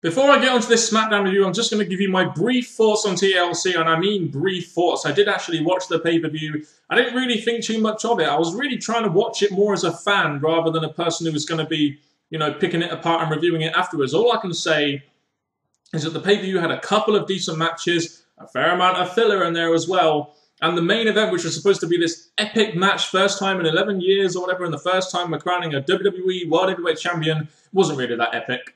Before I get onto this Smackdown review, I'm just going to give you my brief thoughts on TLC, and I mean brief thoughts. I did actually watch the pay-per-view. I didn't really think too much of it. I was really trying to watch it more as a fan rather than a person who was going to be, picking it apart and reviewing it afterwards. All I can say is that the pay-per-view had a couple of decent matches, a fair amount of filler in there as well, and the main event, which was supposed to be this epic match, first time in 11 years or whatever, and the first time we're crowning a WWE World Heavyweight Champion, wasn't really that epic.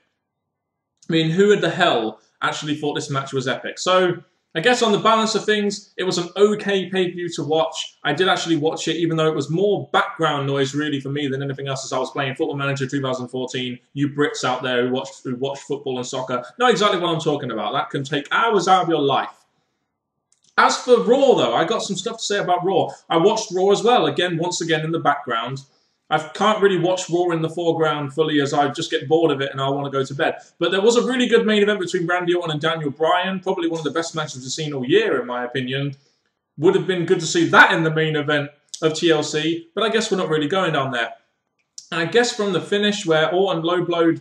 I mean, who the hell actually thought this match was epic? So, I guess on the balance of things, it was an okay pay-per-view to watch. I did actually watch it, even though it was more background noise, really, for me than anything else, as I was playing Football Manager 2014. You Brits out there who watch football and soccer know exactly what I'm talking about. That can take hours out of your life. As for Raw, though, I got some stuff to say about Raw. I watched Raw as well, once again in the background. I can't really watch Raw in the foreground fully as I just get bored of it and I want to go to bed. But there was a really good main event between Randy Orton and Daniel Bryan. Probably one of the best matches we've seen all year, in my opinion. Would have been good to see that in the main event of TLC, but I guess we're not really going down there. And I guess from the finish where Orton low-blowed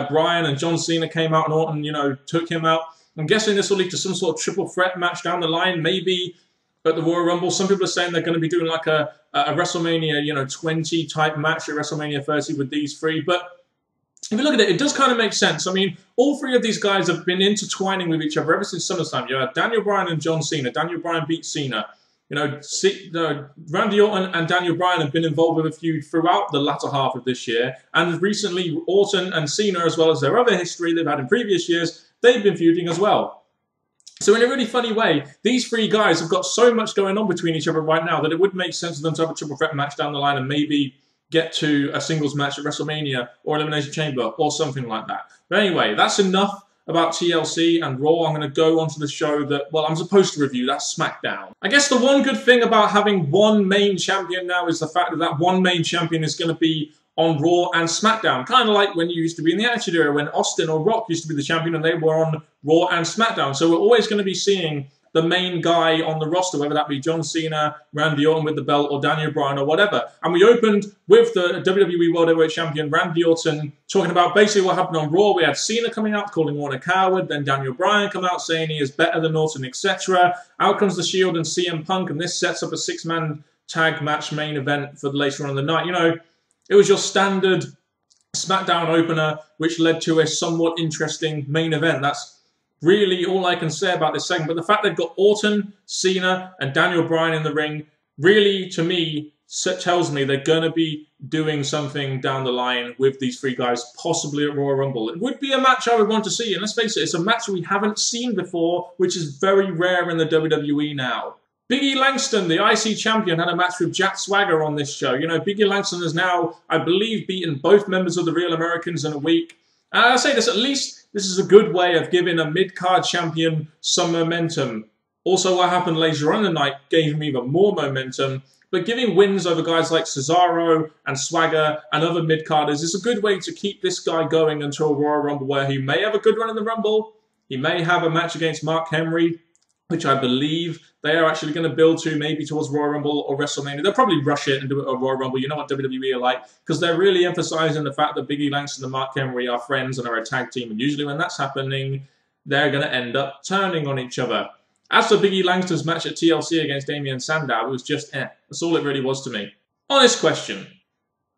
Bryan and John Cena came out and Orton, took him out, I'm guessing this will lead to some sort of triple threat match down the line, maybe at the Royal Rumble. Some people are saying they're going to be doing like a WrestleMania, 20 type match at WrestleMania 30 with these three. But if you look at it, it does kind of make sense. I mean, all three of these guys have been intertwining with each other ever since SummerSlam. You had Daniel Bryan and John Cena. Daniel Bryan beat Cena. Randy Orton and Daniel Bryan have been involved with a feud throughout the latter half of this year. And recently, Orton and Cena, as well as their other history they've had in previous years, they've been feuding as well. So in a really funny way, these three guys have got so much going on between each other right now that it would make sense for them to have a triple threat match down the line and maybe get to a singles match at WrestleMania or Elimination Chamber or something like that. But anyway, that's enough about TLC and Raw. I'm going to go on to the show that, well, I'm supposed to review. That's Smackdown. I guess the one good thing about having one main champion now is the fact that that one main champion is going to be on Raw and Smackdown. Kind of like when you used to be in the Attitude Era, when Austin or Rock used to be the champion and they were on Raw and Smackdown. So we're always going to be seeing the main guy on the roster, whether that be John Cena, Randy Orton with the belt, or Daniel Bryan or whatever. And we opened with the WWE World Heavyweight Champion, Randy Orton, talking about basically what happened on Raw. We had Cena coming out, calling Orton a coward, then Daniel Bryan come out saying he is better than Orton, etc. Out comes The Shield and CM Punk, and this sets up a six-man tag match main event for later on in the night. It was your standard Smackdown opener, which led to a somewhat interesting main event. That's really all I can say about this segment. But the fact they've got Orton, Cena, and Daniel Bryan in the ring, really, to me, tells me they're going to be doing something down the line with these three guys, possibly at Royal Rumble. It would be a match I would want to see. And let's face it, it's a match we haven't seen before, which is very rare in the WWE now. Biggie Langston, the IC champion, had a match with Jack Swagger on this show. Biggie Langston has now, I believe, beaten both members of the Real Americans in a week. And I say this, at least this is a good way of giving a mid-card champion some momentum. Also, what happened later on in the night gave him even more momentum. But giving wins over guys like Cesaro and Swagger and other mid-carders is a good way to keep this guy going until Royal Rumble, where he may have a good run in the Rumble. He may have a match against Mark Henry, which I believe they are actually going to build to maybe towards Royal Rumble or WrestleMania. They'll probably rush it and do it at Royal Rumble. You know what WWE are like, because they're really emphasizing the fact that Biggie Langston and Mark Henry are friends and are a tag team. And usually when that's happening, they're going to end up turning on each other. As for Biggie Langston's match at TLC against Damien Sandow, it was just That's all it really was to me. Honest question.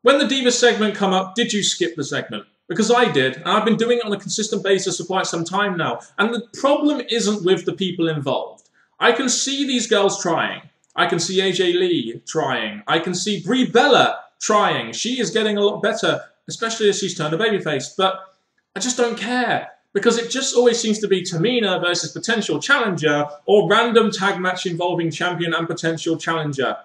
When the Divas segment come up, did you skip the segment? Because I did, and I've been doing it on a consistent basis for quite some time now. And the problem isn't with the people involved. I can see these girls trying. I can see AJ Lee trying. I can see Brie Bella trying. She is getting a lot better, especially as she's turned a babyface. But I just don't care, because it just always seems to be Tamina versus potential challenger or random tag match involving champion and potential challenger.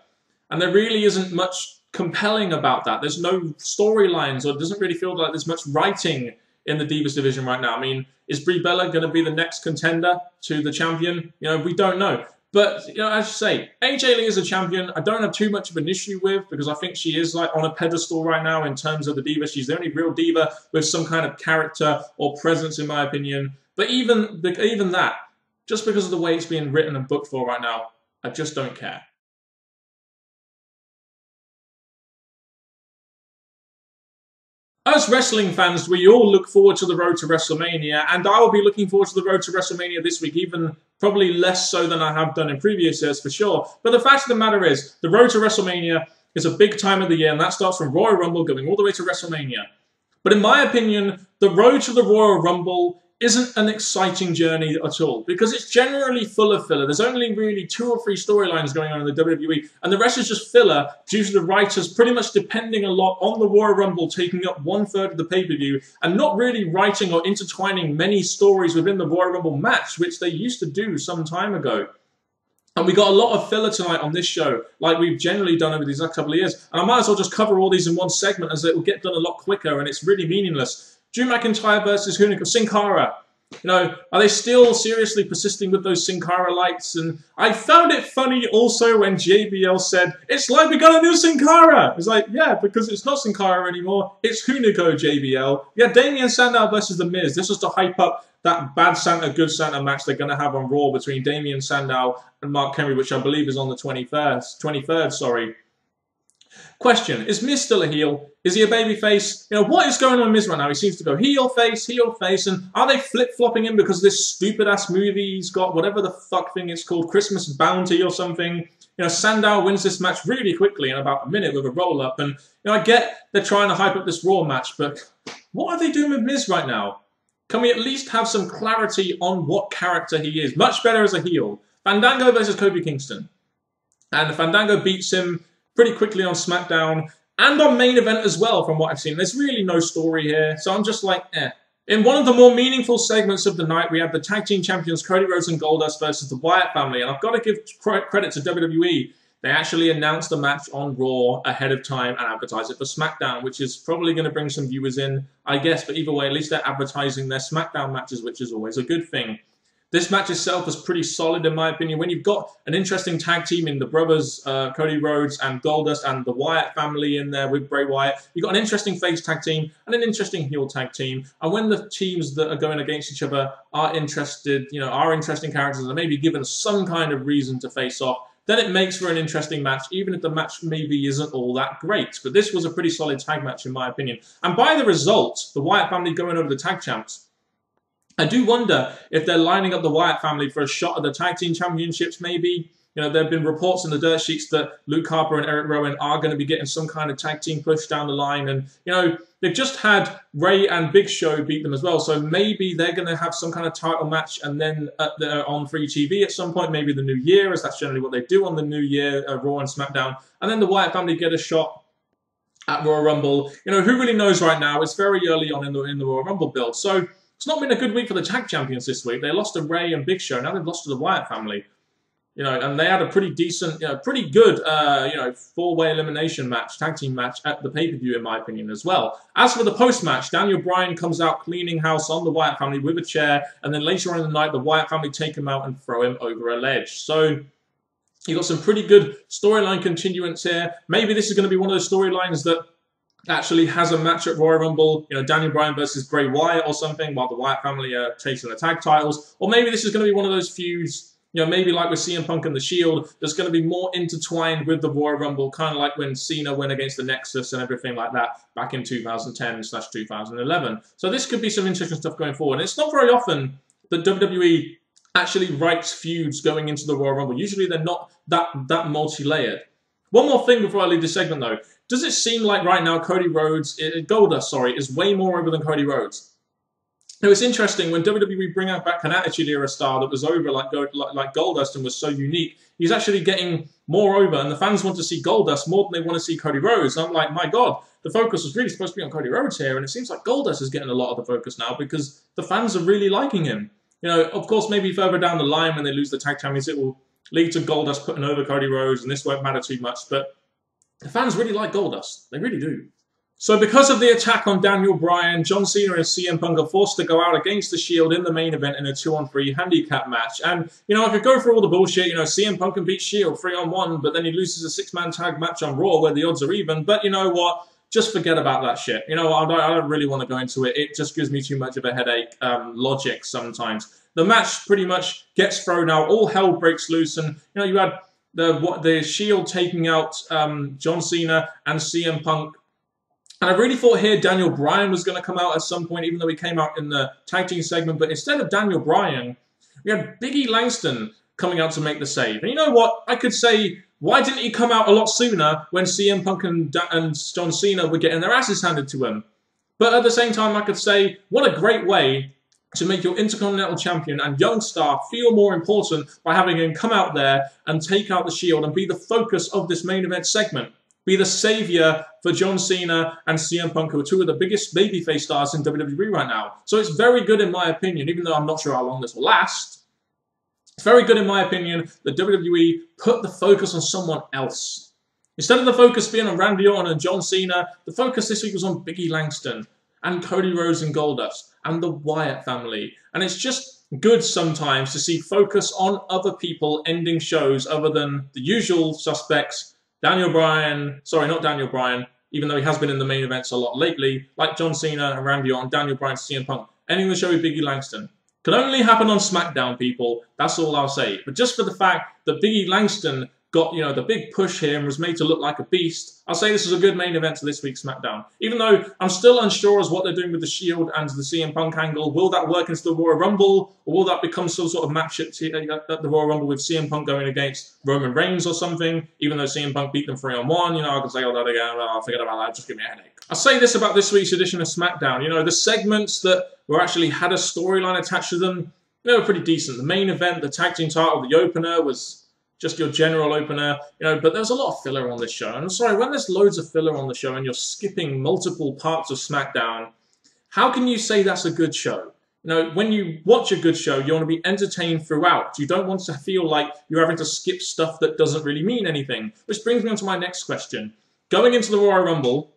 And there really isn't much compelling about that. There's no storylines, or it doesn't really feel like there's much writing in the Divas division right now. I mean, is Brie Bella going to be the next contender to the champion? We don't know. But, as you say, AJ Lee is a champion I don't have too much of an issue with, because I think she is on a pedestal right now in terms of the diva. She's the only real diva with some kind of character or presence, in my opinion. But even that, just because of the way it's being written and booked for right now, I just don't care. As wrestling fans, we all look forward to the road to WrestleMania, and I will be looking forward to the road to WrestleMania this week, even probably less so than I have done in previous years for sure. But the fact of the matter is, the road to WrestleMania is a big time of the year, and that starts from Royal Rumble going all the way to WrestleMania. But in my opinion, the road to the Royal Rumble isn't an exciting journey at all, because it's generally full of filler. There's only really 2 or 3 storylines going on in the WWE, and the rest is just filler due to the writers pretty much depending a lot on the Royal Rumble taking up 1/3 of the pay-per-view and not really writing or intertwining many stories within the Royal Rumble match, which they used to do some time ago. And we got a lot of filler tonight on this show, like we've generally done over these last couple of years. And I might as well just cover all these in one segment, as it will get done a lot quicker, and it's really meaningless. Drew McIntyre versus Sin Cara. You know, are they still seriously persisting with those Sin Cara lights? And I found it funny also when JBL said, "It's like we got a new Sin Cara." It's like, yeah, because it's not Sin Cara anymore. It's Hunico, JBL. Yeah, Damien Sandow versus The Miz. This was to hype up that bad Santa, good Santa match they're going to have on Raw between Damien Sandow and Mark Henry, which I believe is on the 23rd, sorry. Question, is Miz still a heel? Is he a babyface? You know, what is going on with Miz right now? He seems to go heel, face, and are they flip-flopping him because of this stupid-ass movie he's got, whatever the fuck thing it's called, Christmas Bounty or something? You know, Sandow wins this match really quickly in about a minute with a roll-up, and, you know, I get they're trying to hype up this Raw match, but what are they doing with Miz right now? Can we at least have some clarity on what character he is? Much better as a heel. Fandango versus Kofi Kingston. And Fandango beats him pretty quickly on Smackdown, and on main event as well, from what I've seen. There's really no story here, so I'm just like, eh. In one of the more meaningful segments of the night, we have the tag team champions Cody Rhodes and Goldust versus the Wyatt family, and I've got to give credit to WWE. They actually announced the match on Raw ahead of time and advertised it for SmackDown, which is probably going to bring some viewers in, I guess, but either way, at least they're advertising their SmackDown matches, which is always a good thing. This match itself was pretty solid, in my opinion. When you've got an interesting tag team in the brothers, Cody Rhodes and Goldust, and the Wyatt family in there with Bray Wyatt, you've got an interesting face tag team and an interesting heel tag team. And when the teams that are going against each other are interested, you know, are interesting characters and maybe given some kind of reason to face off, then it makes for an interesting match, even if the match maybe isn't all that great. But this was a pretty solid tag match, in my opinion. And by the result, the Wyatt family going over the tag champs, I do wonder if they're lining up the Wyatt family for a shot at the tag team championships, maybe. You know, there have been reports in the dirt sheets that Luke Harper and Eric Rowan are going to be getting some kind of tag team push down the line. And, you know, they've just had Ray and Big Show beat them as well. So maybe they're going to have some kind of title match and then on free TV at some point, maybe the New Year, as that's generally what they do on the New Year, Raw and SmackDown. And then the Wyatt family get a shot at Royal Rumble. You know, who really knows right now? It's very early on in the Royal Rumble build. So it's not been a good week for the tag champions this week. They lost to Ray and Big Show. Now they've lost to the Wyatt family. You know, and they had a pretty decent, you know, pretty good, you know, 4-way elimination match, tag team match at the pay-per-view, in my opinion, as well. As for the post-match, Daniel Bryan comes out cleaning house on the Wyatt family with a chair, and then later on in the night, the Wyatt family take him out and throw him over a ledge. So you got some pretty good storyline continuance here. Maybe this is going to be one of those storylines that actually has a match at Royal Rumble, you know, Daniel Bryan versus Bray Wyatt or something, while the Wyatt family are chasing the tag titles. Or maybe this is going to be one of those feuds, you know, maybe like with CM Punk and The Shield, that's going to be more intertwined with the Royal Rumble, kind of like when Cena went against the Nexus and everything like that back in 2010/2011. So this could be some interesting stuff going forward. And it's not very often that WWE actually writes feuds going into the Royal Rumble. Usually they're not that multi-layered. One more thing before I leave this segment, though. Does it seem like right now Goldust is way more over than Cody Rhodes? Now, it's interesting, when WWE bring back an Attitude Era star that was over like Goldust and was so unique, he's actually getting more over, and the fans want to see Goldust more than they want to see Cody Rhodes. And I'm like, my God, the focus was really supposed to be on Cody Rhodes here, and it seems like Goldust is getting a lot of the focus now because the fans are really liking him. You know, of course, maybe further down the line when they lose the tag champions, it will lead to Goldust putting over Cody Rhodes, and this won't matter too much, but the fans really like Goldust. They really do. So because of the attack on Daniel Bryan, John Cena and CM Punk are forced to go out against The Shield in the main event in a 2-on-3 handicap match. And, you know, I could go through all the bullshit. You know, CM Punk can beat Shield 3-on-1, but then he loses a 6-man tag match on Raw where the odds are even. But you know what? Just forget about that shit. You know, I don't really want to go into it. It just gives me too much of a headache, logic sometimes. The match pretty much gets thrown out. All hell breaks loose. And, you know, you had the Shield taking out John Cena and CM Punk And I really thought here Daniel Bryan was going to come out at some point, even though he came out in the tag team segment. But instead of Daniel Bryan, we had Big E Langston coming out to make the save. And you know what? I could say, why didn't he come out a lot sooner when CM Punk and John Cena were getting their asses handed to him? But at the same time, I could say, what a great way to make your Intercontinental Champion and young star feel more important by having him come out there and take out the Shield and be the focus of this main event segment. Be the saviour for John Cena and CM Punk, who are two of the biggest babyface stars in WWE right now. So it's very good in my opinion, even though I'm not sure how long this will last. It's very good in my opinion that WWE put the focus on someone else. Instead of the focus being on Randy Orton and John Cena, the focus this week was on Big E Langston and Cody Rhodes and Goldust and the Wyatt family. And it's just good sometimes to see focus on other people ending shows other than the usual suspects. Daniel Bryan, sorry, not Daniel Bryan, even though he has been in the main events a lot lately, like John Cena and Randy Orton, Daniel Bryan, CM Punk, ending the show with Big E Langston. Could only happen on Smackdown, people. That's all I'll say. But just for the fact that Big E Langston got, the big push here and was made to look like a beast, I'll say this is a good main event to this week's SmackDown. Even though I'm still unsure as what they're doing with the Shield and the CM Punk angle. Will that work into the Royal Rumble? Or will that become some sort of match at the Royal Rumble with CM Punk going against Roman Reigns or something? Even though CM Punk beat them 3-on-1, I can say all that again. Well, I'll forget about that. Just give me a headache. I'll say this about this week's edition of SmackDown. The segments that were actually had a storyline attached to them, they were pretty decent. The main event, the tag team title, the opener was just your general opener, but there's a lot of filler on this show. And I'm sorry, when there's loads of filler on the show and you're skipping multiple parts of SmackDown, how can you say that's a good show? When you watch a good show, you want to be entertained throughout. You don't want to feel like you're having to skip stuff that doesn't really mean anything. Which brings me on to my next question. Going into the Royal Rumble,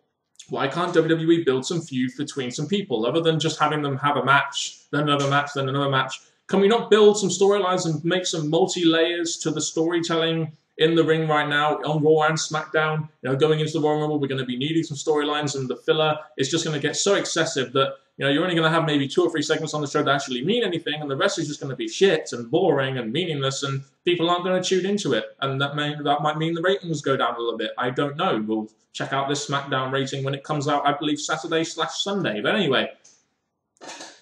why can't WWE build some feuds between some people, other than just having them have a match, then another match, then another match? Can we not build some storylines and make some multi-layers to the storytelling in the ring right now on Raw and SmackDown? Going into the Royal Rumble, we're going to be needing some storylines, and the filler is just going to get so excessive that you're only going to have maybe 2 or 3 segments on the show that actually mean anything, and the rest is just going to be shit and boring and meaningless, and people aren't going to tune into it, and that might mean the ratings go down a little bit. I don't know. We'll check out this SmackDown rating when it comes out, I believe, Saturday/Sunday. But anyway,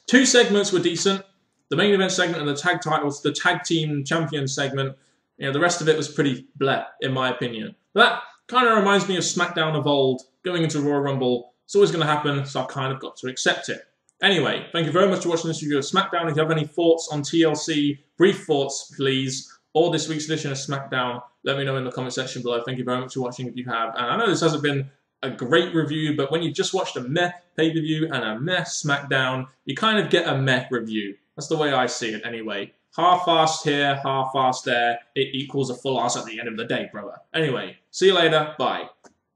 2 segments were decent. The main event segment and the tag titles, the tag team champion segment, the rest of it was pretty bleh, in my opinion. But that kind of reminds me of SmackDown of old, going into Royal Rumble. It's always going to happen, so I've kind of got to accept it. Anyway, thank you very much for watching this review of SmackDown. If you have any thoughts on TLC, brief thoughts, please, or this week's edition of SmackDown, let me know in the comment section below. Thank you very much for watching if you have. And I know this hasn't been a great review, but when you've just watched a meh pay-per-view and a meh SmackDown, you kind of get a meh review. That's the way I see it anyway. Half-assed here, half-assed there. It equals a full ass at the end of the day, brother. Anyway, see you later. Bye.